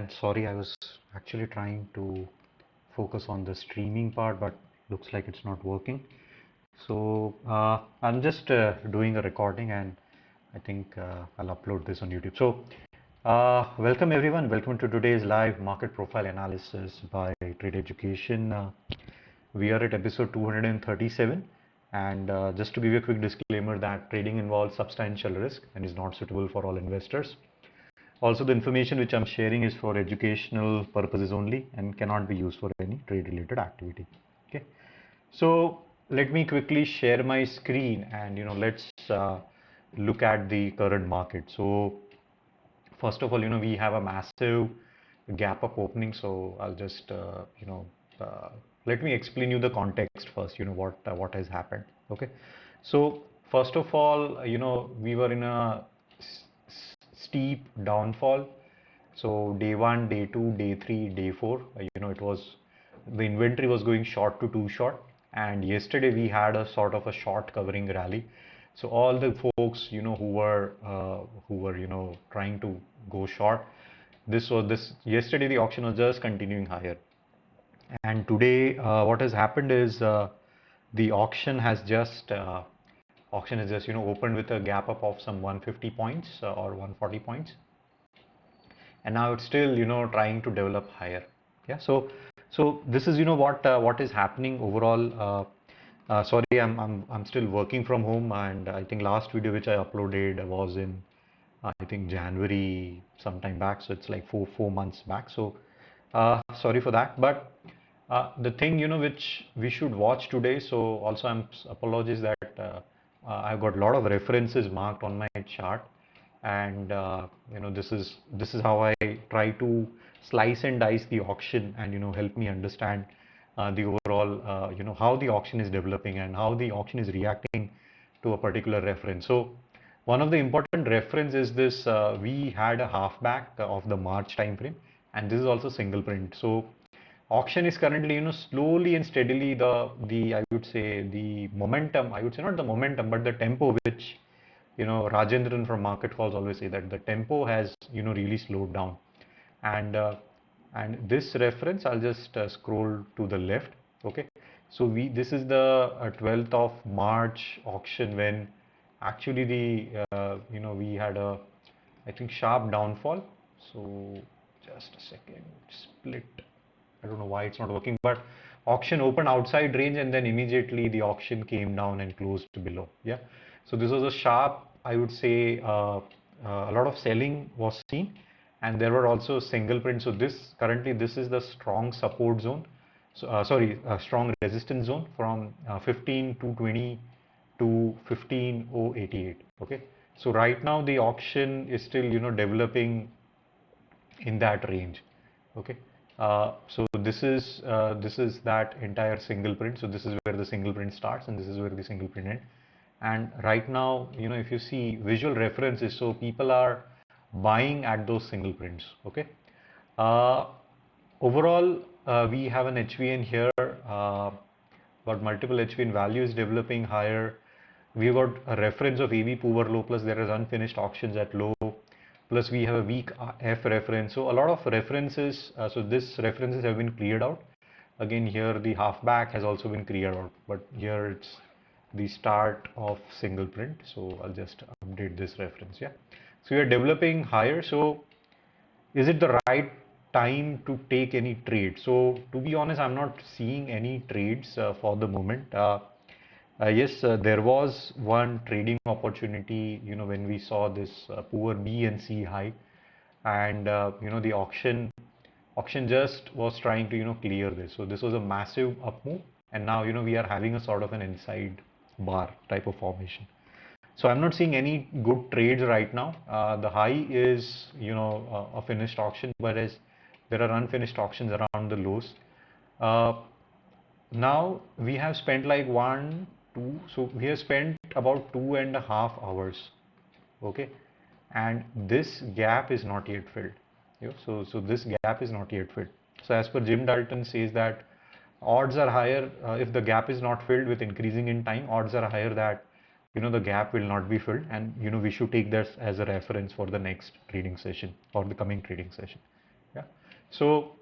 And sorry, I was actually trying to focus on the streaming part, but looks like it's not working. So I'm just doing a recording, and I think I'll upload this on YouTube. So welcome everyone. Welcome to today's live market profile analysis by Trade Education. We are at episode 237, and just to give you a quick disclaimer that trading involves substantial risk and is not suitable for all investors. Also, the information which I'm sharing is for educational purposes only and cannot be used for any trade related activity. Okay. So let me quickly share my screen and let's look at the current market. So first of all, we have a massive gap up opening. So I'll just uh, let me explain you the context first. What has happened. Okay. So first of all, we were in a steep downfall. So day one, day two, day three, day four, it was the inventory was going short to too short. And yesterday we had a sort of a short covering rally. So all the folks, who were trying to go short, this yesterday the auction was just continuing higher. And today, what has happened is the auction has just opened with a gap up of some 150 points or 140 points, and now it's still trying to develop higher. Yeah, so this is what is happening overall. Sorry, I'm still working from home, and I think last video which I uploaded was in I think January sometime back, so it's like four months back. So sorry for that. But the thing which we should watch today. So also apologies that I've got a lot of references marked on my chart, and this is how I try to slice and dice the auction and help me understand the overall how the auction is developing and how the auction is reacting to a particular reference. So one of the important reference is this. We had a halfback of the March time frame, and this is also single print. So auction is currently slowly and steadily the I would say the momentum. I would say not the momentum, but the tempo which Rajendran from Market Falls always say that the tempo has really slowed down, and this reference I'll just scroll to the left. Okay, so we this is the 12th of March auction when actually the we had a I think sharp downfall. So just a second, split. I don't know why it's not working, but auction opened outside range and then immediately the auction came down and closed below. Yeah. So this was a sharp, I would say, a lot of selling was seen, and there were also single prints. So this is the strong support zone. So sorry, strong resistance zone from 15,220 to 15,088. Okay. So right now the auction is still developing in that range. Okay. So this is that entire single print. So this is where the single print starts, and this is where the single print ends. And right now, if you see visual references, so people are buying at those single prints. Okay. Uh, Overall, we have an HVN here, but multiple HVN values developing higher. We got a reference of AV poor low, plus there is unfinished auctions at low, plus we have a weak F reference. So a lot of references. So this references have been cleared out. Again, here the halfback has also been cleared out, but here it's the start of single print. So I'll just update this reference. Yeah. So we are developing higher. So is it the right time to take any trade? So to be honest, I'm not seeing any trades for the moment. Yes, there was one trading opportunity, when we saw this poor B and C high, and the auction just was trying to clear this. So this was a massive up move, and now we are having a sort of an inside bar type of formation. So I'm not seeing any good trades right now. The high is a finished auction, whereas there are unfinished auctions around the lows. Uh, Now we have spent like one, two, so we have spent about 2.5 hours. Okay, and this gap is not yet filled. So this gap is not yet filled. So as per Jim Dalton says that odds are higher if the gap is not filled with increasing in time. Odds are higher that the gap will not be filled, and we should take this as a reference for the next trading session or the coming trading session. Yeah. So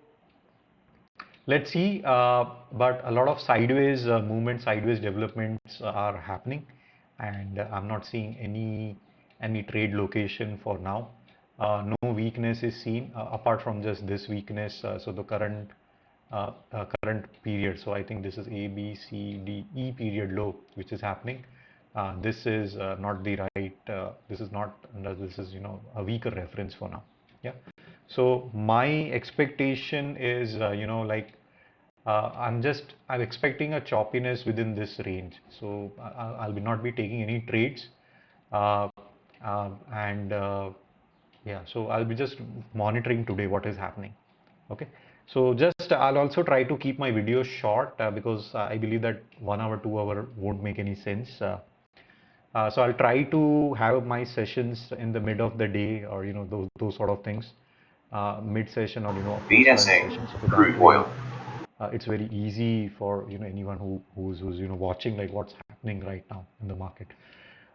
let's see, but a lot of sideways movement, sideways developments are happening, and I'm not seeing any trade location for now. No weakness is seen apart from just this weakness. So the current period. So I think this is A, B, C, D, E period low, which is happening. This is not the right. This is not. This is a weaker reference for now. Yeah. So my expectation is like I'm expecting a choppiness within this range. So I'll be not be taking any trades, uh, and yeah. So I'll be just monitoring today what is happening. Okay. So just I'll also try to keep my videos short because I believe that 1 hour, 2 hour won't make any sense. So I'll try to have my sessions in the mid of the day, or those sort of things, mid session, or post lunch sessions. So that way, it's very easy for anyone who's watching like what's happening right now in the market.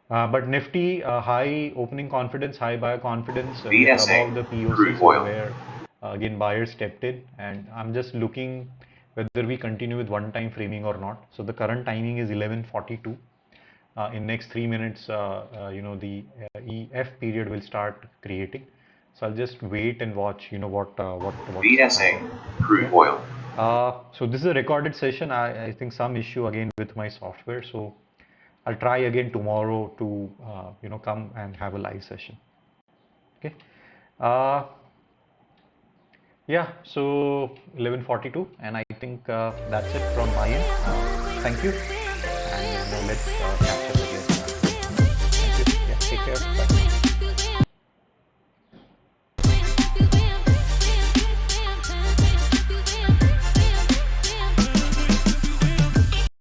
But Nifty, high opening confidence, high buyer confidence. We are above the POC, so where again buyers stepped in, and I'm just looking whether we continue with one time framing or not. So the current timing is 11:42. In next 3 minutes, the EF period will start creating. So I'll just wait and watch, what's happening. Yeah. So this is a recorded session. I think some issue again with my software. So I'll try again tomorrow to come and have a live session. Okay. Uh, yeah. So 11:42, and I think that's it from my end. Thank you, and let's catch